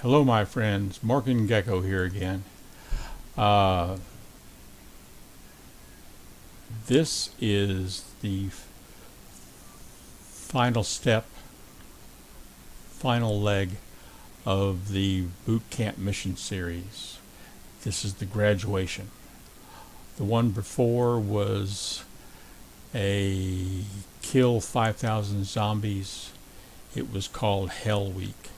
Hello my friends, Morgan Gecko here again. Uh, this is the final step, final leg of the boot camp mission series. This is the graduation. The one before was a kill 5,000 zombies. It was called Hell Week.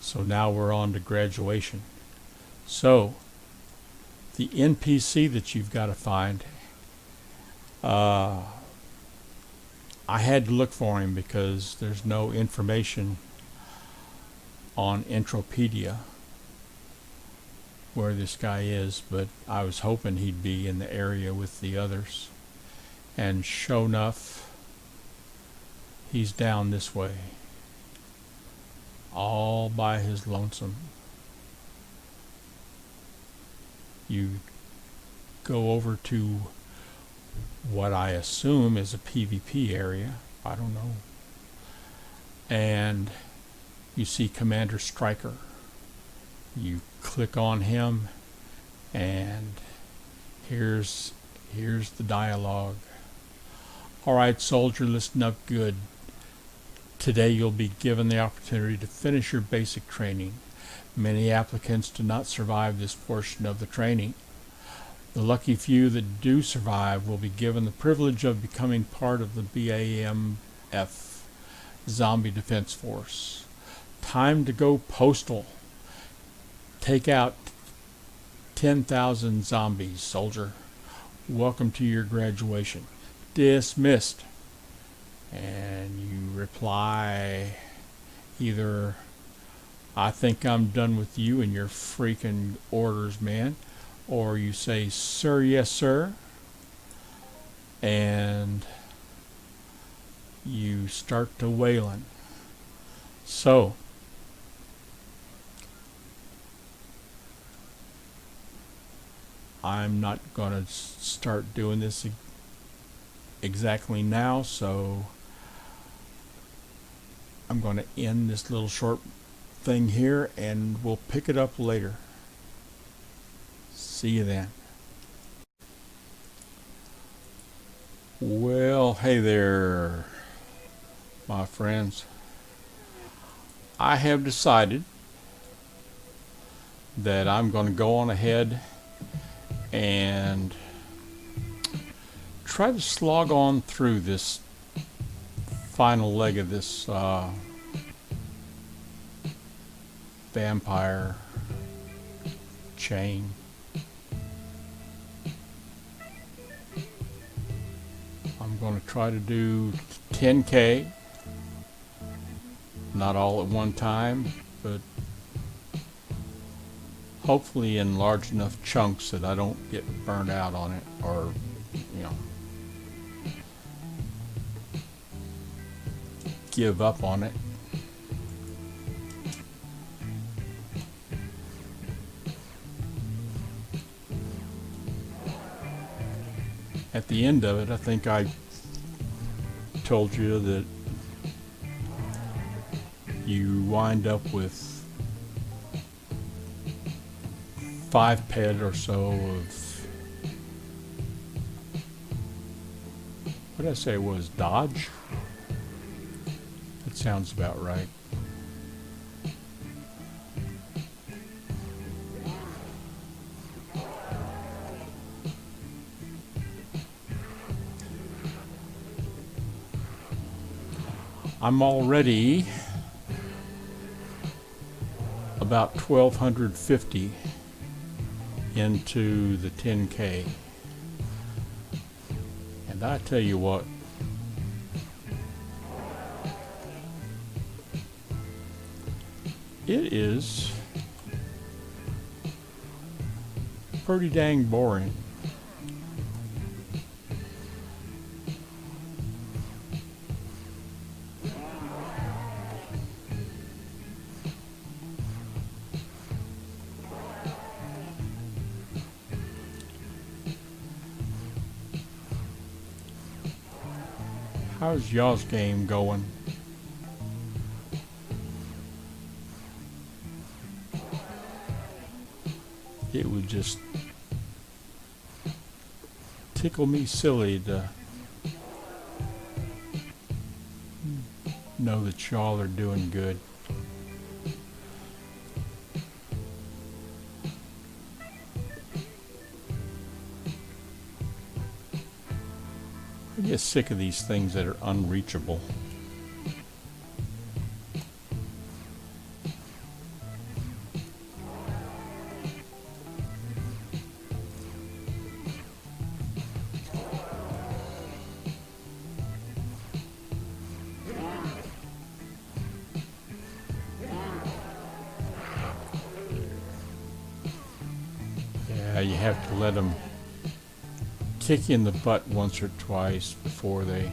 So now we're on to graduation. So the NPC that you've got to find, I had to look for him because there's no information on Entropia where this guy is, but I was hoping he'd be in the area with the others. And sure enough, he's down this way, all by his lonesome. You go over to what I assume is a PvP area. I don't know. And you see Commander Stryker. You click on him and here's the dialogue. Alright, soldier, listen up good. Today you'll be given the opportunity to finish your basic training. Many applicants do not survive this portion of the training. The lucky few that do survive will be given the privilege of becoming part of the BAMF Zombie Defense Force. Time to go postal. Take out 10,000 zombies, soldier. Welcome to your graduation. Dismissed. And you reply either, I think I'm done with you and your freaking orders, man. Or you say, sir, yes, sir. And you start to wailing. So, I'm not going to start doing this exactly now, so I'm going to end this little short thing here and we'll pick it up later. See you then. Well, hey there, my friends. I have decided that I'm going to go on ahead and try to slog on through this final leg of this vampire chain. I'm going to try to do 10K, not all at one time, but hopefully in large enough chunks that I don't get burned out on it, or give up on it. At the end of it, I think I told you that you wind up with 5 ped or so of, what did I say it was, dodge? That sounds about right. I'm already about 1,250 into the 10K. And I tell you what, it is pretty dang boring. How's y'all's game going? it would just tickle me silly to know that y'all are doing good. I get sick of these things that are unreachable. Yeah, you have to let them kick you in the butt once or twice before they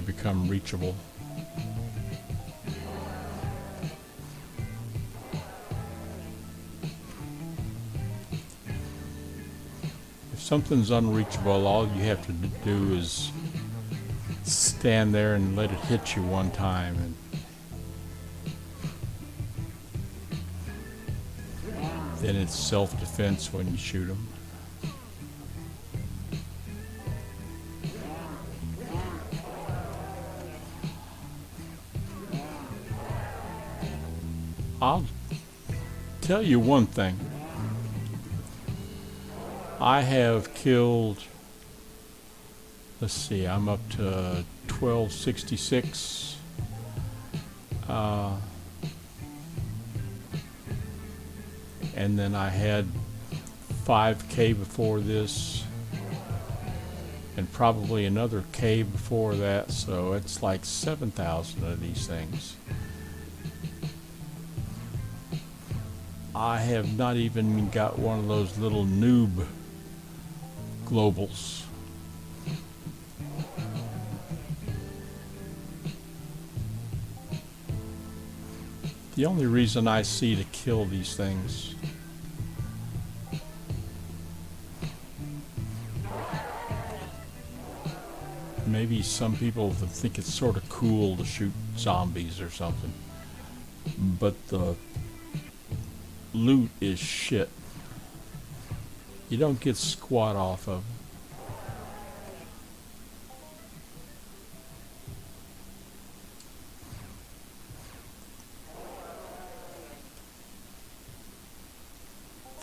become reachable. If something's unreachable, all you have to do is stand there and let it hit you one time, and then it's self-defense when you shoot them. I'll tell you one thing. I have killed, let's see, I'm up to 1266. And then I had 5K before this, and probably another K before that, so it's like 7,000 of these things. I have not even got one of those little noob globals. The only reason I see to kill these things maybe some people think it's sort of cool to shoot zombies or something, but the loot is shit. You don't get squat off of.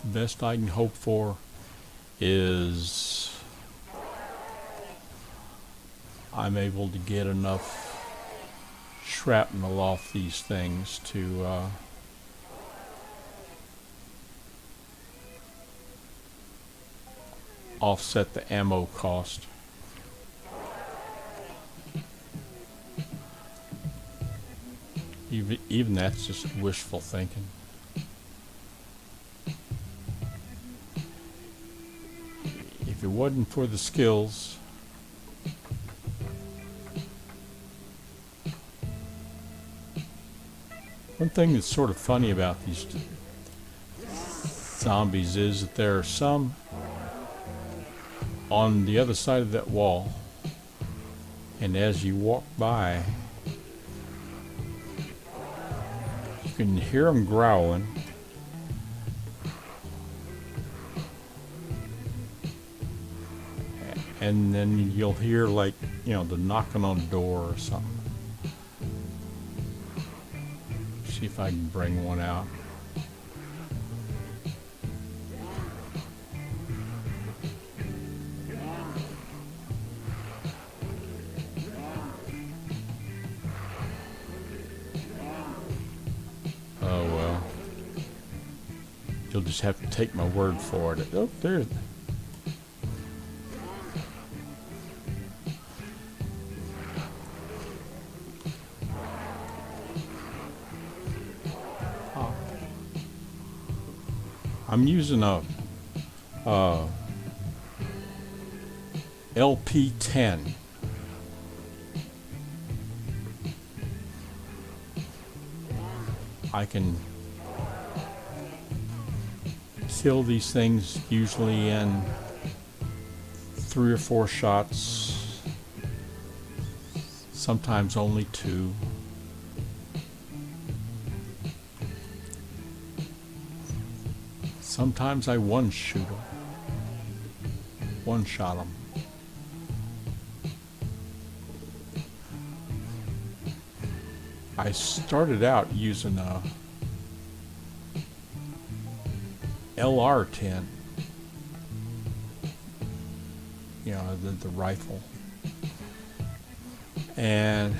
The best I can hope for is I'm able to get enough shrapnel off these things to offset the ammo cost. Even that's just wishful thinking. If it wasn't for the skills, one thing that's sort of funny about these zombies is that there are some on the other side of that wall, and as you walk by, you can hear them growling, and then you'll hear, like, you know, the knocking on the door or something. See if I can bring one out. Oh well. You'll just have to take my word for it. Oh, there. I'm using a LP10. I can kill these things usually in 3 or 4 shots, sometimes only 2. Sometimes I one-shot them. I started out using a LR-10, you know, the rifle, and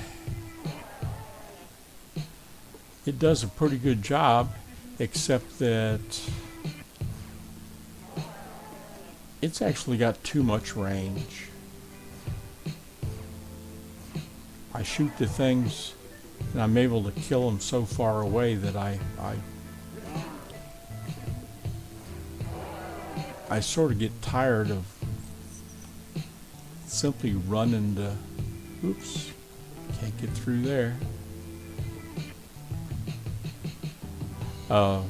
it does a pretty good job, except that it's actually got too much range. I shoot the things and I'm able to kill them so far away that I sort of get tired of simply running to, oops, can't get through there. I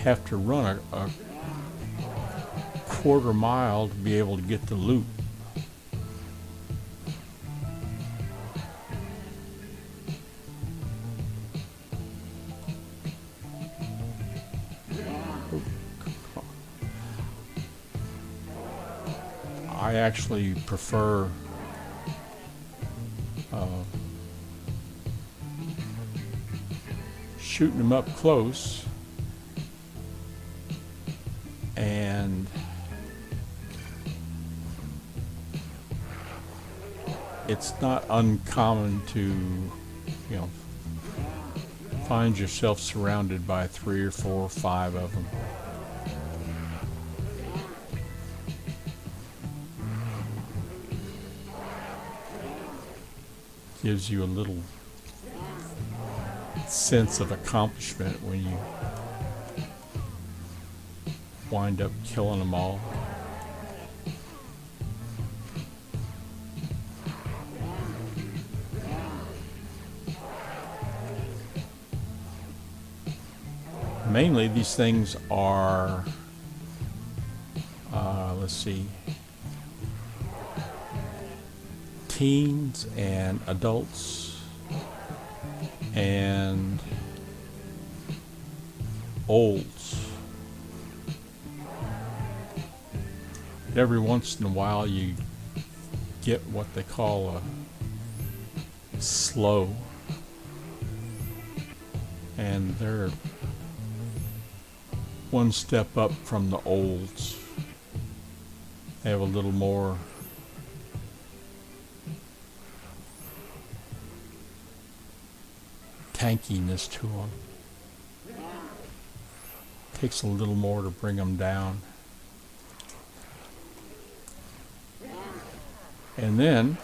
have to run a quarter mile to be able to get the loot. I actually prefer shooting them up close, and it's not uncommon to, you know, find yourself surrounded by 3 or 4 or 5 of them. Gives you a little sense of accomplishment when you wind up killing them all. Mainly these things are, let's see, teens and adults and olds. Every once in a while you get what they call a slow, and they're one step up from the olds. They have a little more tankiness to them. Takes a little more to bring them down. And then,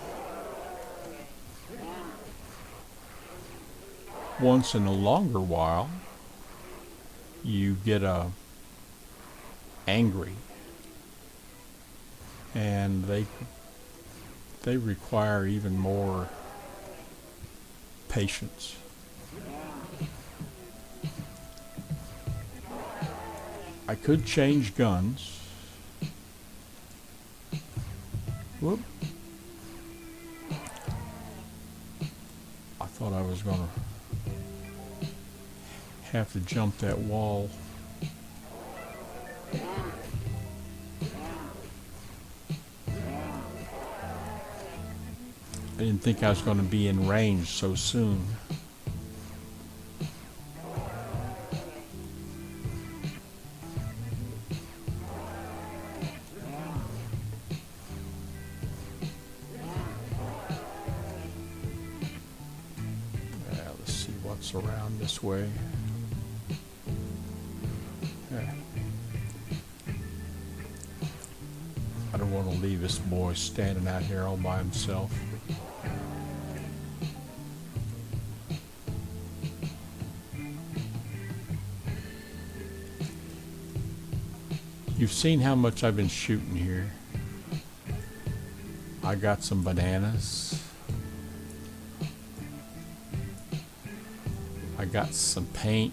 once in a longer while, you get a angry, and they require even more patience. I could change guns. Whoop. I thought I was gonna have to jump that wall. I didn't think I was going to be in range so soon. Let's see what's around this way. I don't want to leave this boy standing out here all by himself. You've seen how much I've been shooting here. I got some bananas. I got some paint.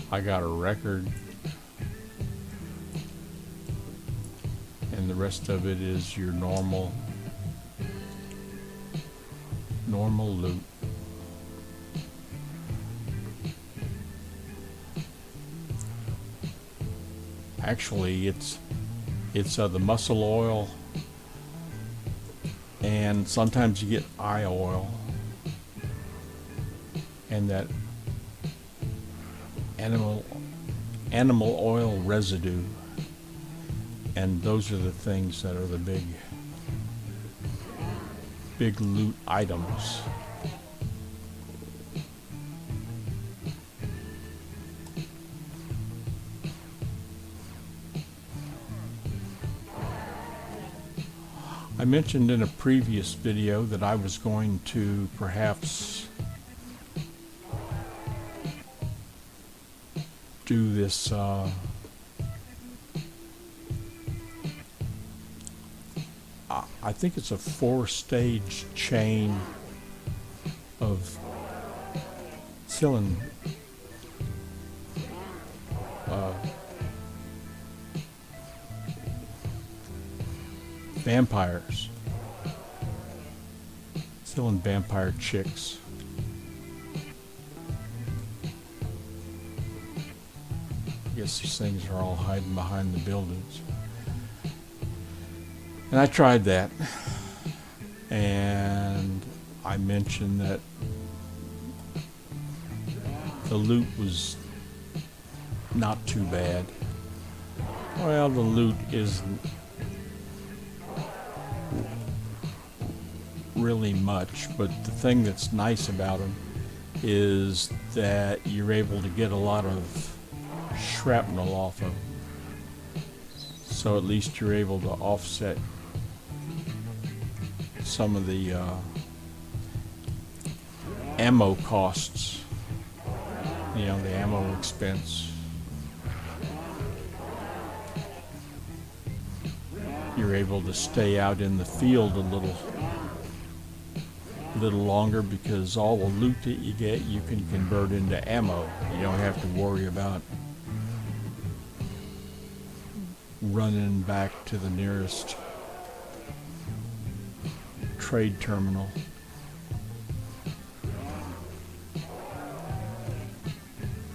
I got a record. And the rest of it is your normal Normal loot. Actually, it's the muscle oil, and sometimes you get eye oil, and that animal oil residue, and those are the things that are the big loot items. I mentioned in a previous video that I was going to perhaps do this I think it's a 4-stage chain of killing vampires, killing vampire chicks. I guess these things are all hiding behind the buildings. And I tried that, and I mentioned that the loot was not too bad. Well, the loot isn't really much, but the thing that's nice about them is that you're able to get a lot of shrapnel off of them. So at least you're able to offset some of the ammo costs, you know, the ammo expense. You're able to stay out in the field a little longer because all the loot that you get you can convert into ammo. You don't have to worry about running back to the nearest trade terminal.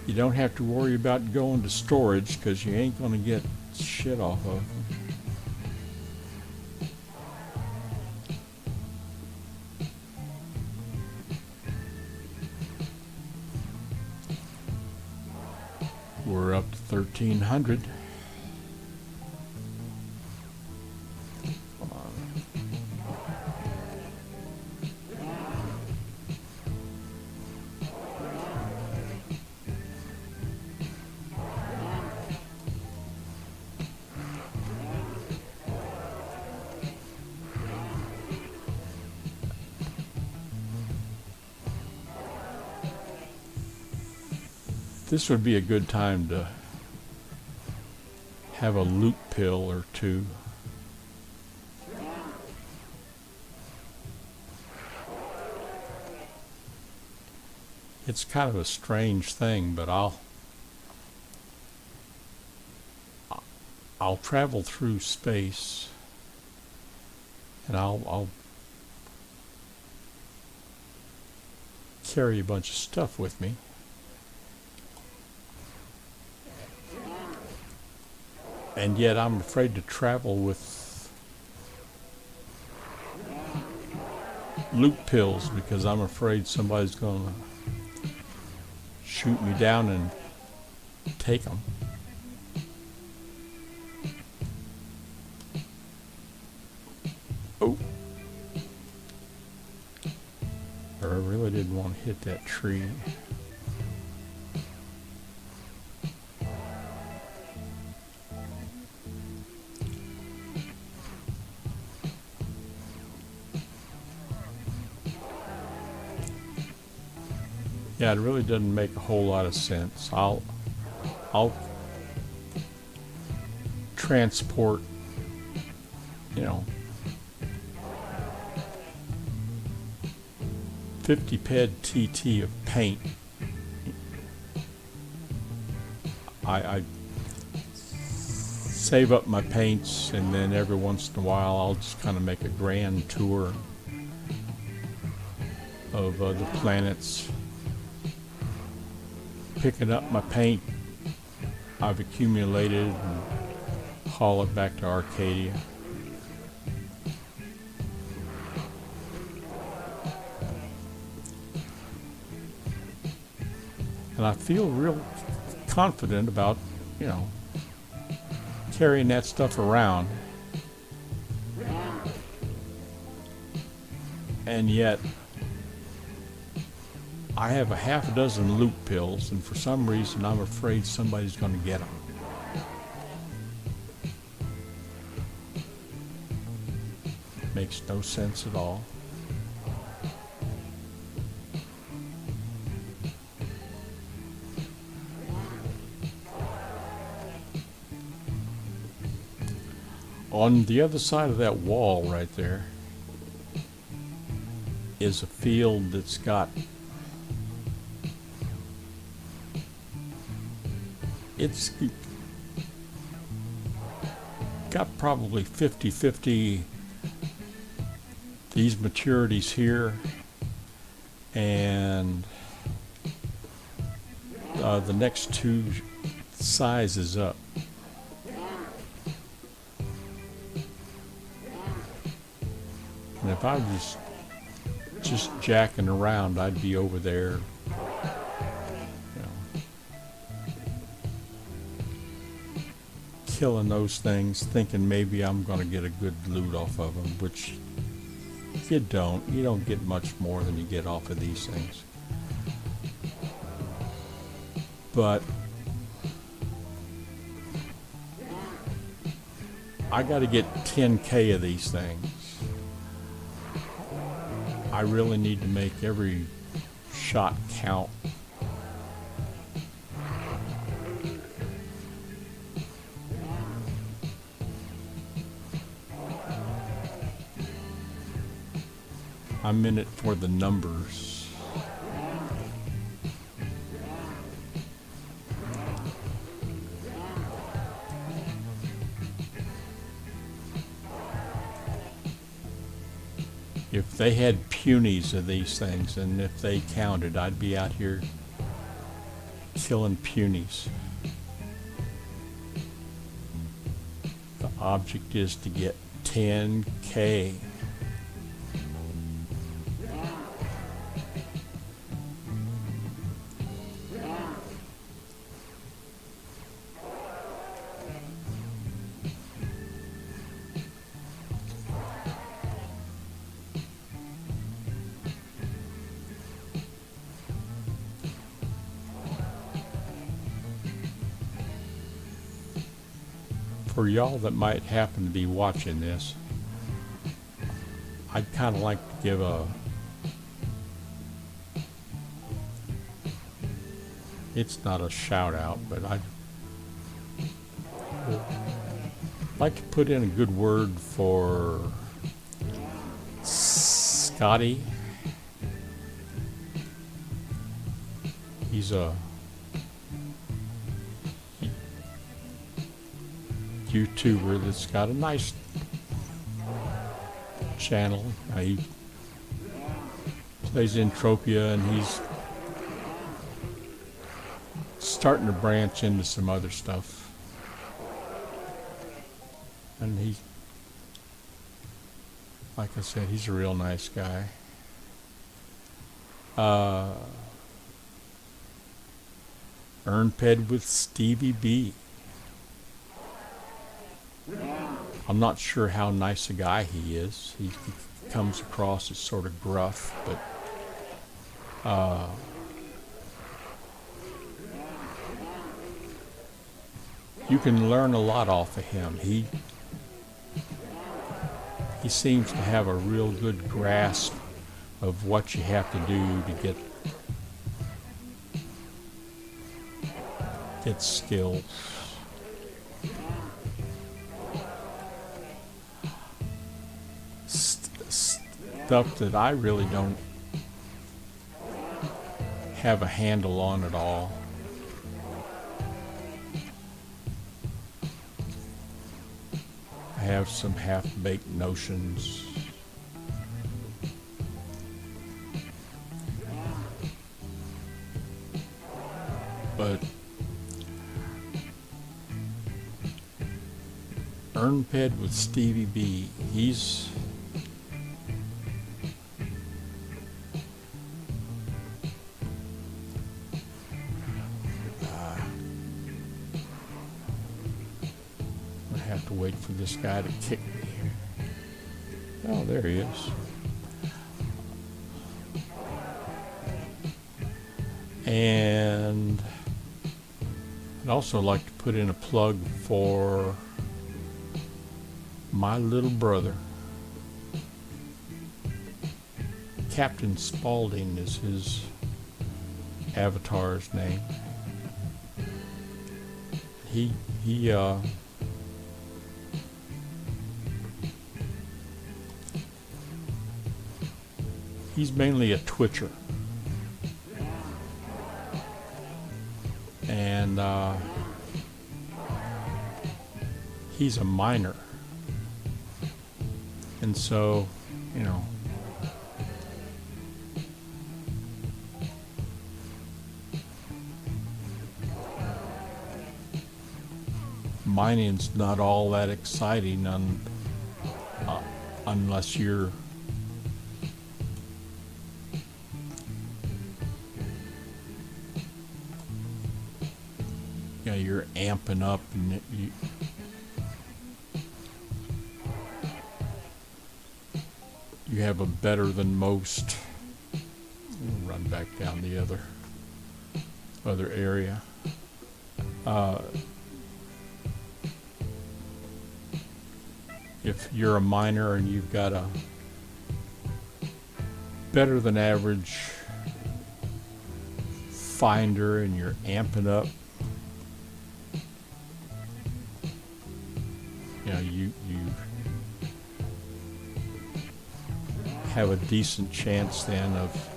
You don't have to worry about going to storage because you ain't going to get shit off of them. We're up to 1,300. This would be a good time to have a loot pill or two. It's kind of a strange thing, but I'll travel through space, and I'll carry a bunch of stuff with me. And yet I'm afraid to travel with loot pills because I'm afraid somebody's going to shoot me down and take them. Oh. I really didn't want to hit that tree. Yeah, it really doesn't make a whole lot of sense. I'll transport, you know, 50 ped TT of paint. I save up my paints, and then every once in a while I'll just kind of make a grand tour of the planets, picking up my paint I've accumulated and haul it back to Arcadia. And I feel real confident about, you know, carrying that stuff around. And yet, I have a half a dozen loop pills, and for some reason I'm afraid somebody's going to get them. Makes no sense at all. On the other side of that wall right there is a field that's got, it's got probably 50-50 these maturities here and the next two sizes up. And if I was just jacking around, I'd be over there, you know, killing those things, thinking maybe I'm going to get a good loot off of them, which you don't. You don't get much more than you get off of these things. But I got to get 10K of these things. I really need to make every shot count. I'm in it for the numbers. If they had punies of these things, and if they counted, I'd be out here killing punies. The object is to get 10K. For y'all that might happen to be watching this, I'd kind of like to give a, it's not a shout out, but I'd like to put in a good word for Scotty. He's a YouTuber that's got a nice channel. He plays Entropia, and he's starting to branch into some other stuff. And he, like I said, he's a real nice guy. Earnped with Stevie B. I'm not sure how nice a guy he is. He comes across as sort of gruff, but you can learn a lot off of him. He seems to have a real good grasp of what you have to do to get skills. Stuff that I really don't have a handle on at all. I have some half-baked notions. But Ernped with Stevie B, he's I have to wait for this guy to kick me here. Oh, there he is. And I'd also like to put in a plug for my little brother. Captain Spaulding is his avatar's name. He's mainly a twitcher. And he's a miner. And so, you know, mining's not all that exciting unless you're you're amping up and you have a better than most. Run back down the other area. If you're a miner and you've got a better than average finder and you're amping up, you have a decent chance then of,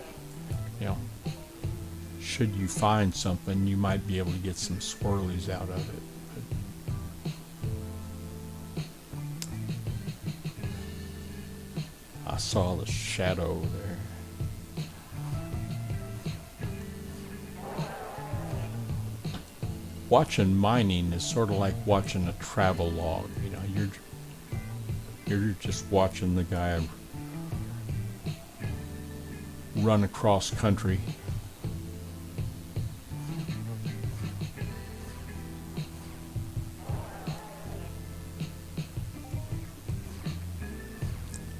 should you find something, you might be able to get some swirlies out of it. I saw the shadow there. Watching mining is sort of like watching a travel log. You're just watching the guy run across country.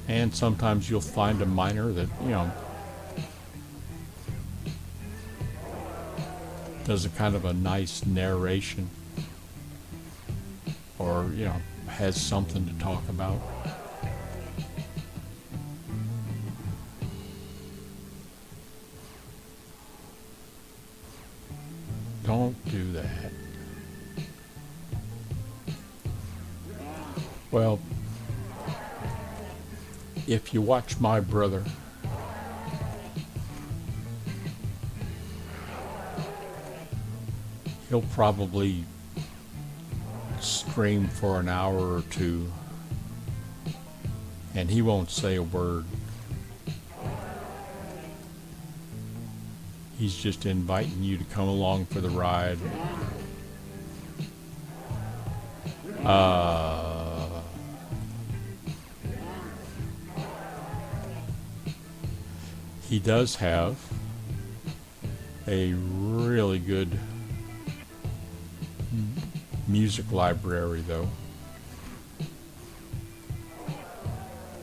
And sometimes you'll find a miner that, does a kind of a nice narration or, has something to talk about. Don't do that. Well, if you watch my brother, he'll probably stream for an hour or two and he won't say a word. He's just inviting you to come along for the ride. He does have a really good music library, though.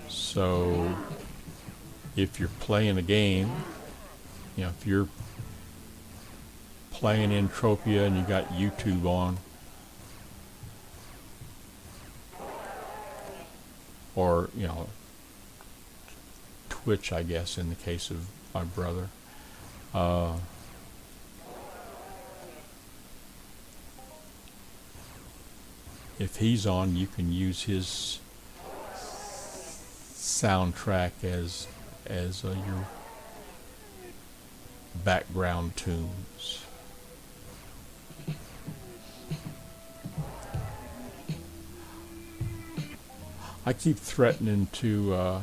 So if you're playing a game, if you're playing Entropia and you got YouTube on, or Twitch, I guess, in the case of my brother, if he's on, you can use his soundtrack as your background tunes. I keep threatening to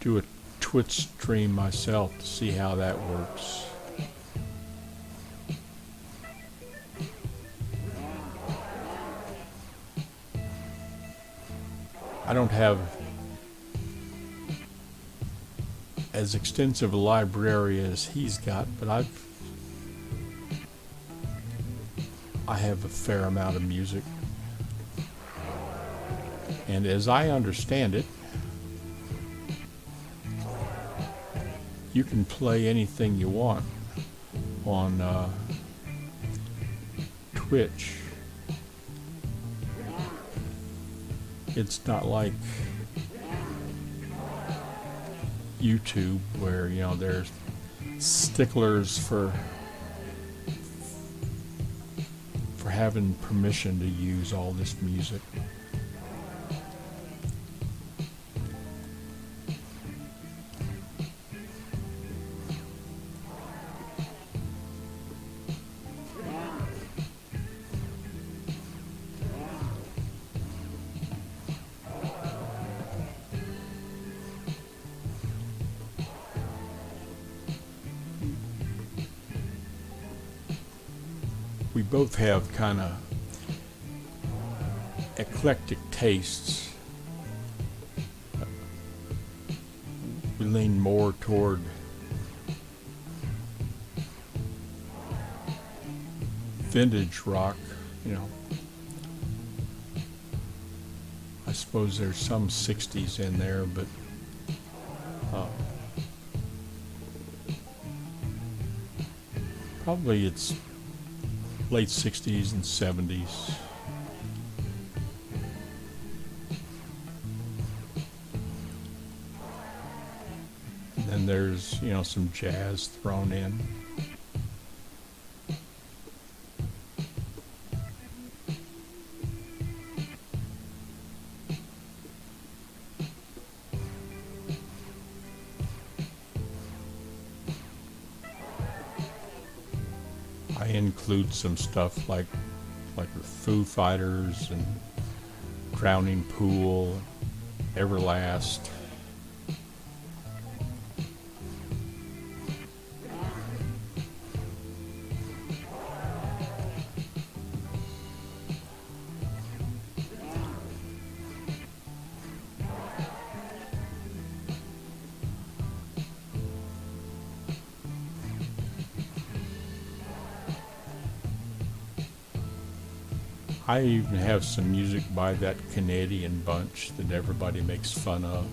do a Twitch stream myself to see how that works. I don't have as extensive a library as he's got, but I have a fair amount of music. And as I understand it, you can play anything you want on Twitch. It's not like YouTube where, you know, there's sticklers for having permission to use all this music. We both have kind of eclectic tastes. We lean more toward vintage rock, you know. I suppose there's some 60s in there, but probably it's late 60s and 70s. And then there's, you know, some jazz thrown in. I include some stuff like the Foo Fighters and Drowning Pool, Everlast. I even have some music by that Canadian bunch that everybody makes fun of.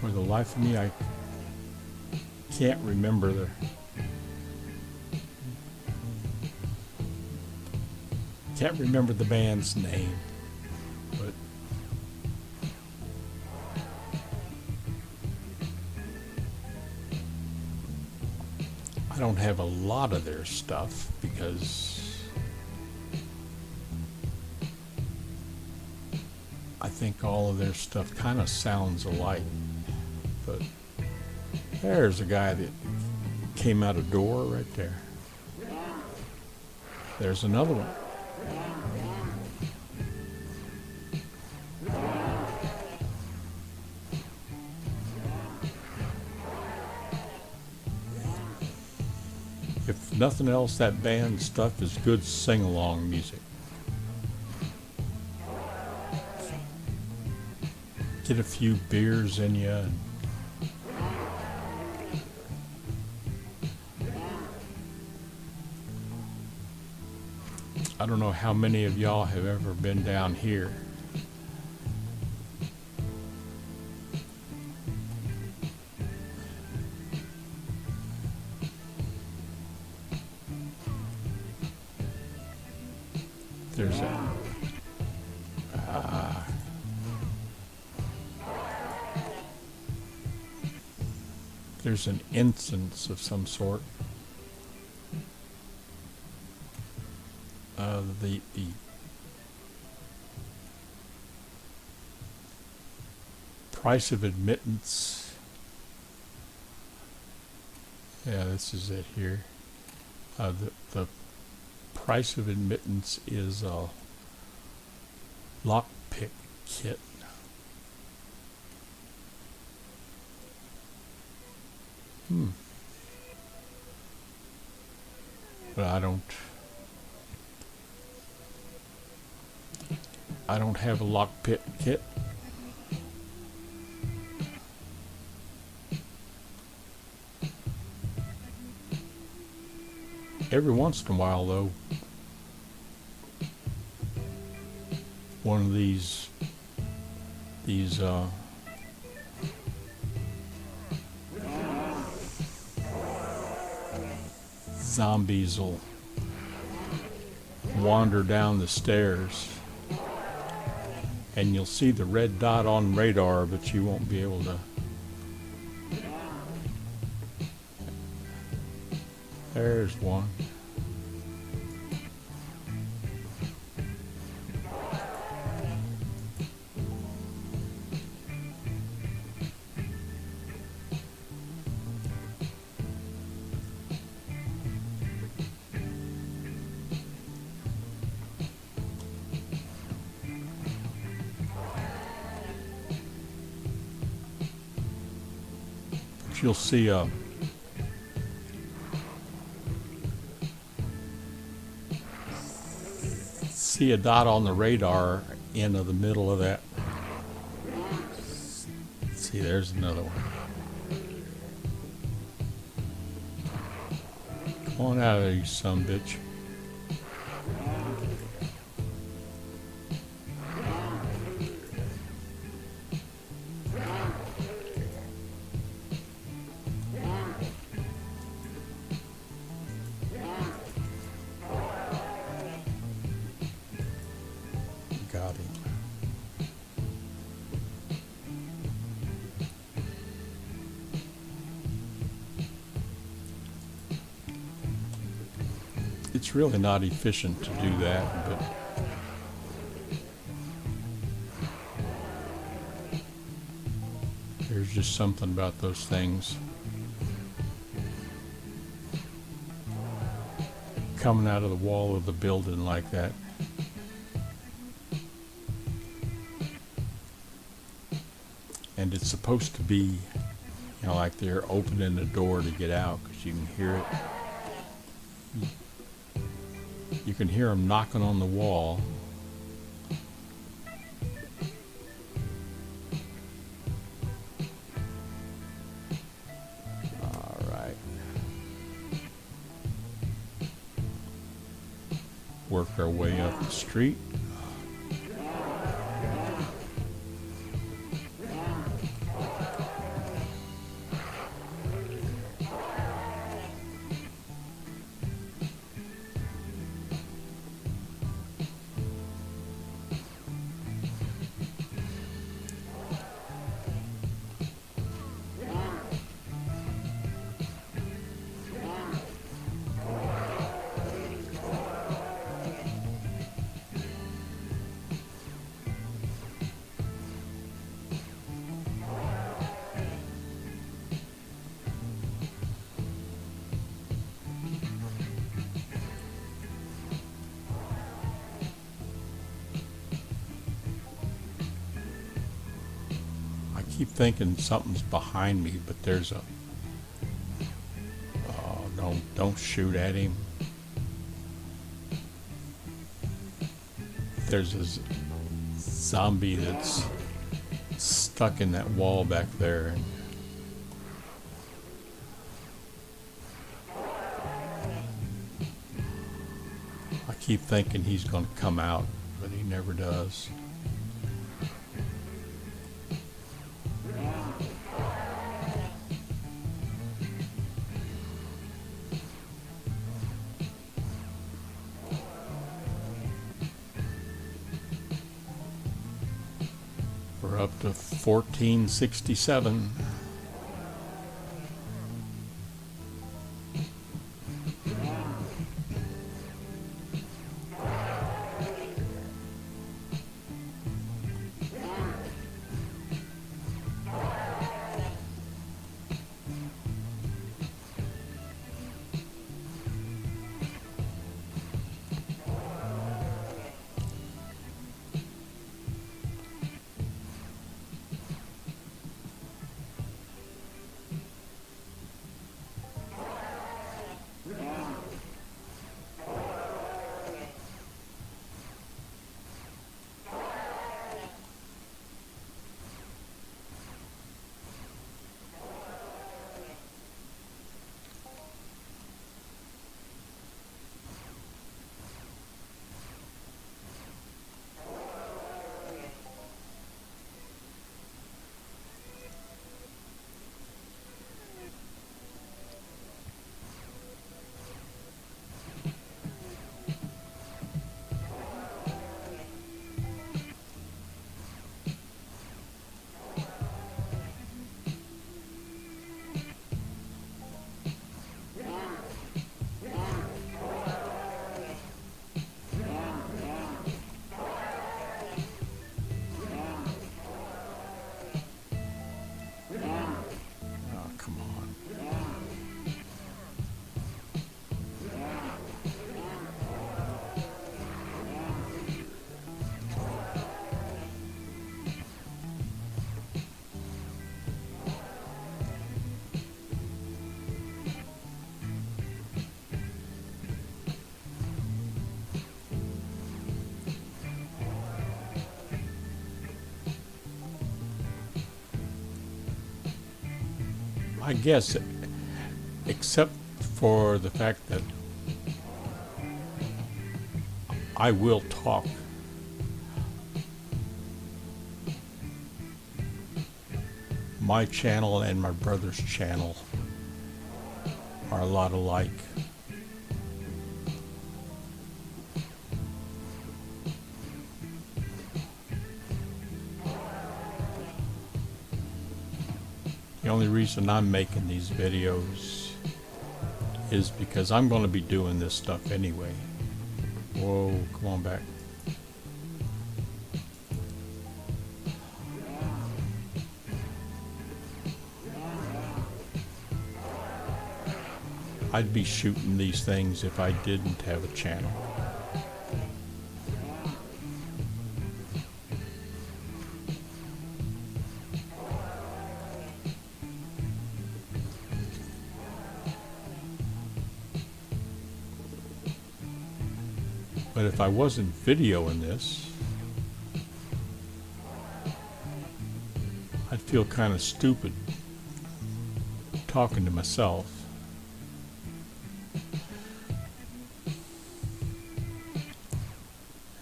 For the life of me, I can't remember the band's name, but I don't have a lot of their stuff because I think all of their stuff kind of sounds alike. But there's a guy that came out a door right there. There's another one. If nothing else, that band stuff is good sing-along music. Get a few beers in you. And I don't know how many of y'all have ever been down here. There's an instance of some sort. The price of admittance. Yeah, this is it here. The price of admittance is a lockpick kit. Hmm. But I don't have a lockpick kit. Every once in a while, though, one of these zombies will wander down the stairs, and you'll see the red dot on radar, but you won't be able to. There's one. But you'll see a dot on the radar in the middle of that. See, there's another one. Come on out of there, you son bitch. Got him. It's really not efficient to do that, but there's just something about those things coming out of the wall of the building like that. And it's supposed to be, like they're opening the door to get out, because you can hear it. You can hear them knocking on the wall. All right. Work our way up the street. I keep thinking something's behind me, but there's a... Oh, don't shoot at him. There's a zombie that's stuck in that wall back there. And I keep thinking he's going to come out, but he never does. We're up to 1467. I guess, except for the fact that I will talk. My channel and my brother's channel are a lot alike. The only reason I'm making these videos is because I'm going to be doing this stuff anyway. Whoa, come on back. I'd be shooting these things if I didn't have a channel. But if I wasn't videoing this, I'd feel kind of stupid talking to myself.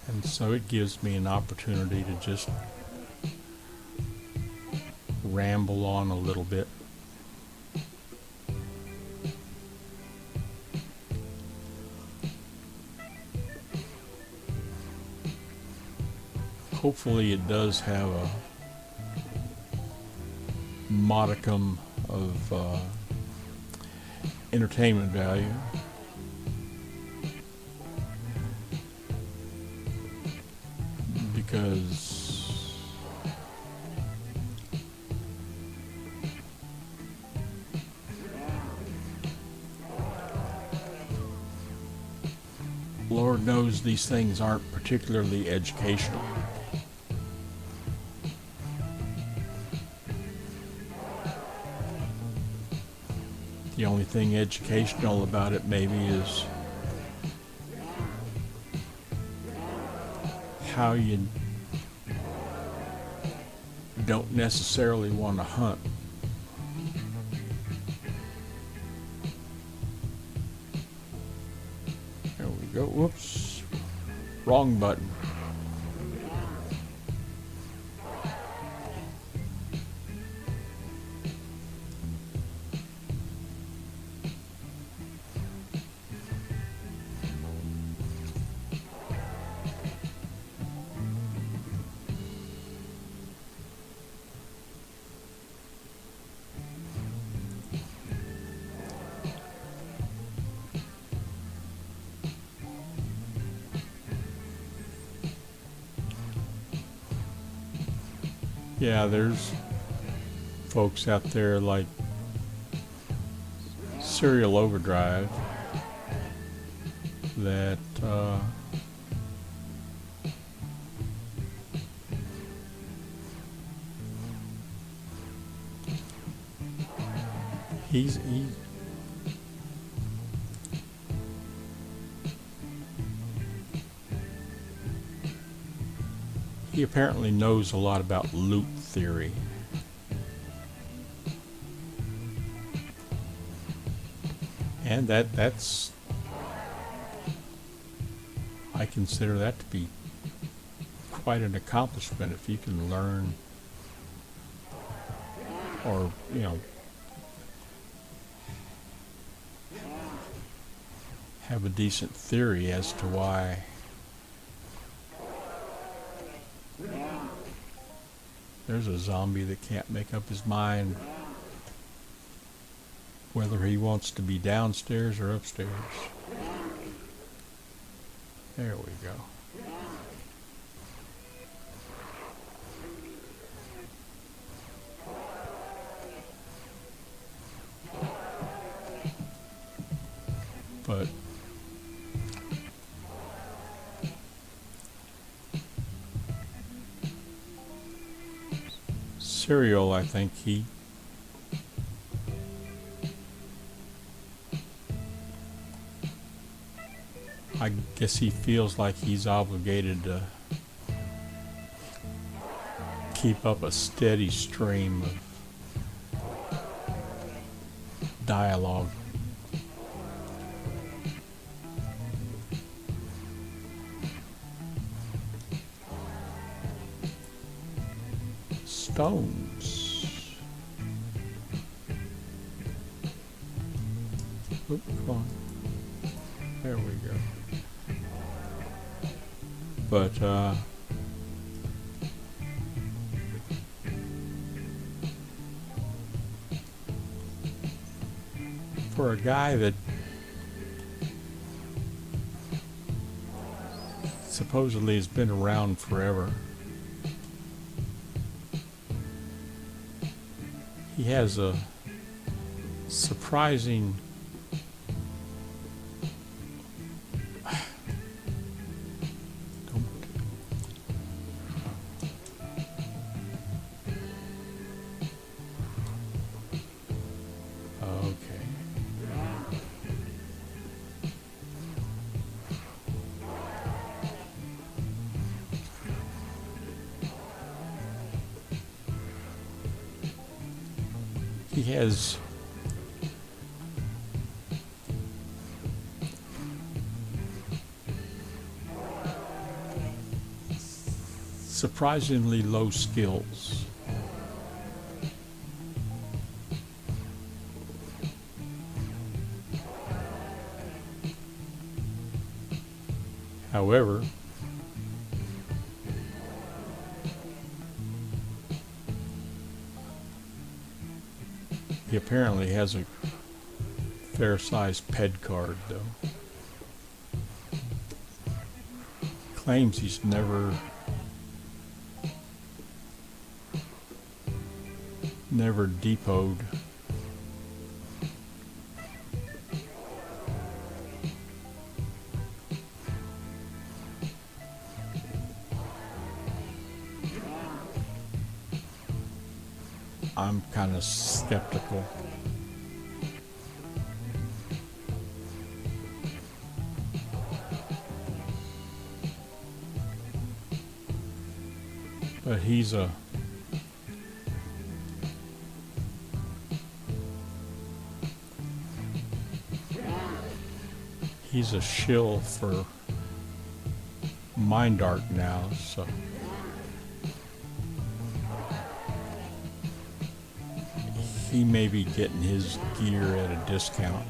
And so it gives me an opportunity to just ramble on a little bit. Hopefully it does have a modicum of entertainment value. Because Lord knows these things aren't particularly educational. The only thing educational about it maybe is how you don't necessarily want to hunt. There we go. Whoops. Wrong button. Yeah, there's folks out there like Serial Overdrive that he apparently knows a lot about loop theory. And that's I consider that to be quite an accomplishment if you can learn, or have a decent theory as to why there's a zombie that can't make up his mind whether he wants to be downstairs or upstairs. There we go. But Serial, I think I guess he feels like he's obligated to keep up a steady stream dialogue. Stones. Oop, come on. There we go. But for a guy that supposedly has been around forever, he has a surprising okay. He has surprisingly low skills. However, he apparently has a fair-sized ped card, though. Claims he's never depoted. I'm kind of skeptical. But he's a shill for Mind Art now, so he may be getting his gear at a discount.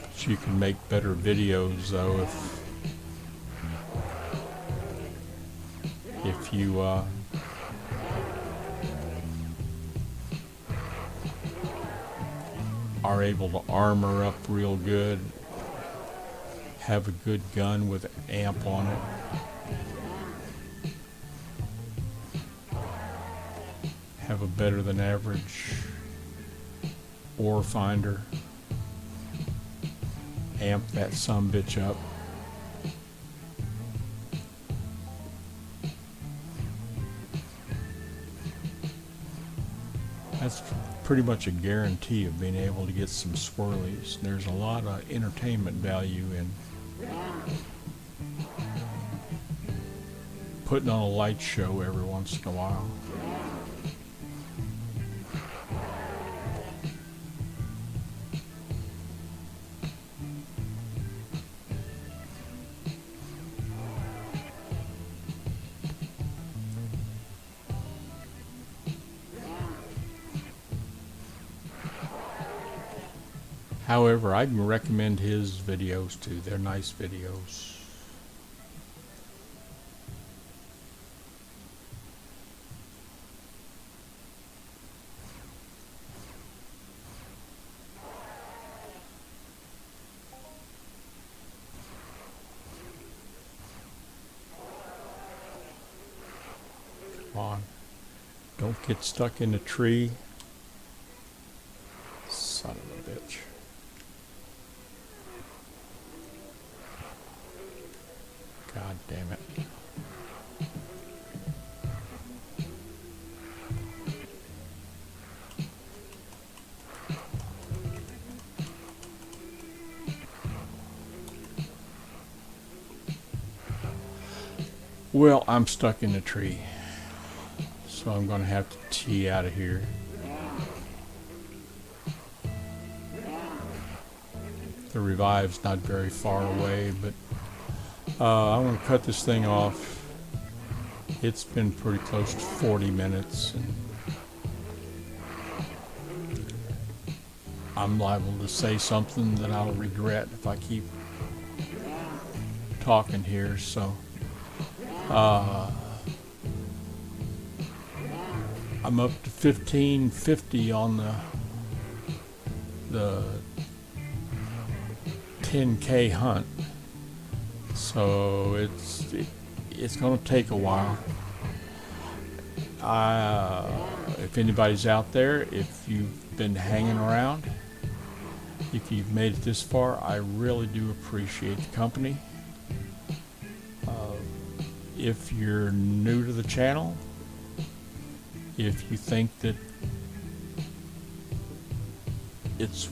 But you can make better videos though if you are able to armor up real good, have a good gun with an amp on it, have a better than average ore finder, amp that sumbitch up. That's pretty much a guarantee of being able to get some swirlies. There's a lot of entertainment value in putting on a light show every once in a while. However, I can recommend his videos too. They're nice videos. Come on. Don't get stuck in a tree. Son of a bitch. God damn it. Well, I'm stuck in a tree, so I'm going to have to tee out of here. The revive's not very far away, but I'm going to cut this thing off. It's been pretty close to 40 minutes, and I'm liable to say something that I'll regret if I keep talking here. So I'm up to 1550 on the 10K hunt, so it's going to take a while. If anybody's out there, if you've been hanging around, if you've made it this far, I really do appreciate the company. If you're new to the channel, if you think that it's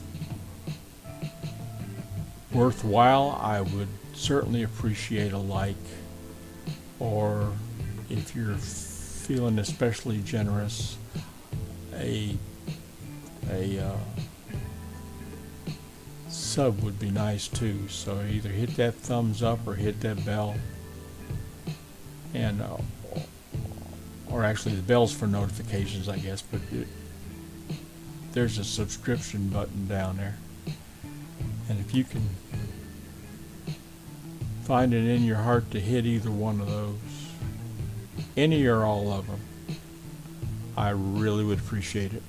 worthwhile, I would certainly appreciate a like, or if you're feeling especially generous, a sub would be nice too. So either hit that thumbs up or hit that bell, and or actually the bell's for notifications, I guess, but there's a subscription button down there, and if you can find it in your heart to hit either one of those, any or all of them, I really would appreciate it.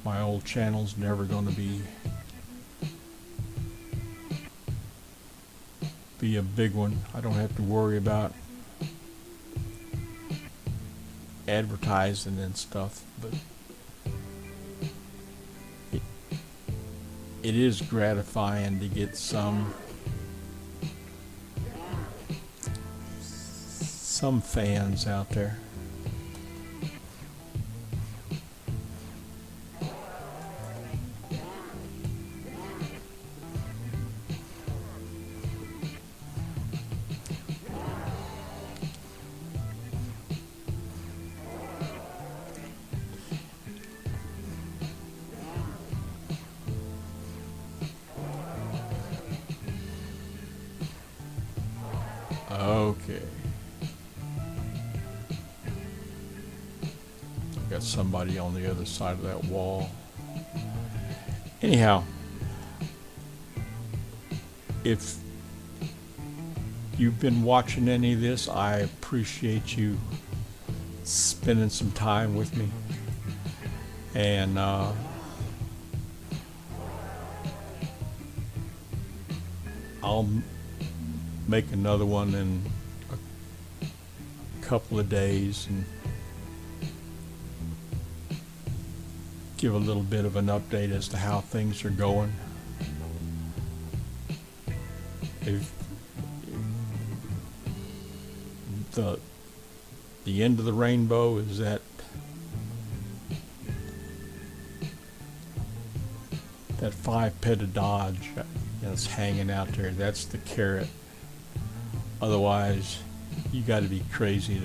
My old channel's never going to be a big one. I don't have to worry about advertising and stuff, but it is gratifying to get some fans out there. Okay. Got somebody on the other side of that wall. Anyhow, if you've been watching any of this, I appreciate you spending some time with me. And I'll make another one in a couple of days and give a little bit of an update as to how things are going. If the end of the rainbow is that five-pedded Dodge that's hanging out there. That's the carrot. Otherwise, you got to be crazy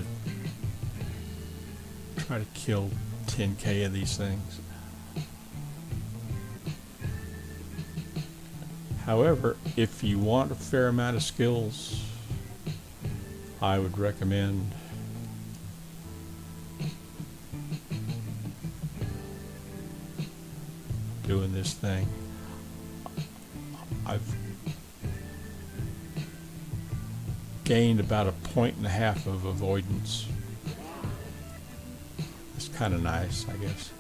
to try to kill 10K of these things. However, if you want a fair amount of skills, I would recommend doing this thing. I've gained about 1.5 points of avoidance. It's kind of nice, I guess.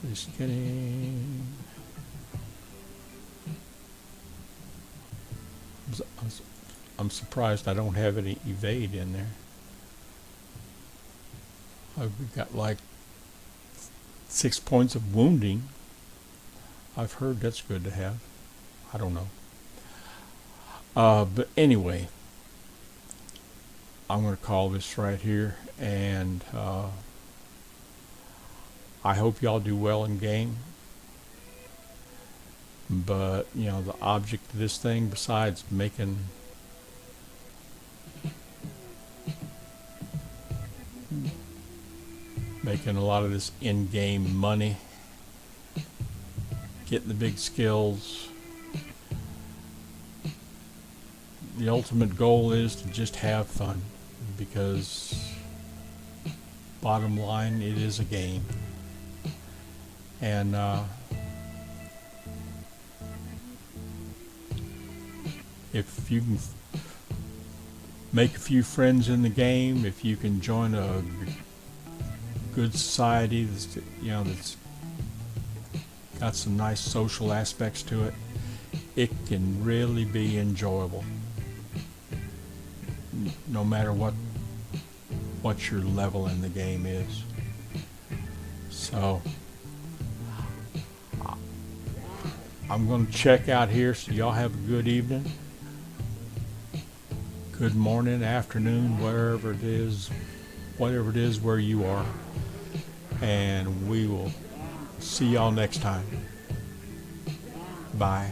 Just kidding. I'm surprised I don't have any evade in there. We've got like 6 points of wounding. I've heard that's good to have. I don't know. But anyway, I'm going to call this right here, and I hope y'all do well in game. But, you know, the object of this thing, besides making a lot of this in-game money, getting the big skills, the ultimate goal is to just have fun, because bottom line, it is a game. And if you can make a few friends in the game, if you can join a good society that's, you know, that's got some nice social aspects to it, it can really be enjoyable, no matter what your level in the game is. So I'm going to check out here, so y'all have a good evening, good morning, afternoon, whatever it is where you are, and we will see y'all next time. Bye.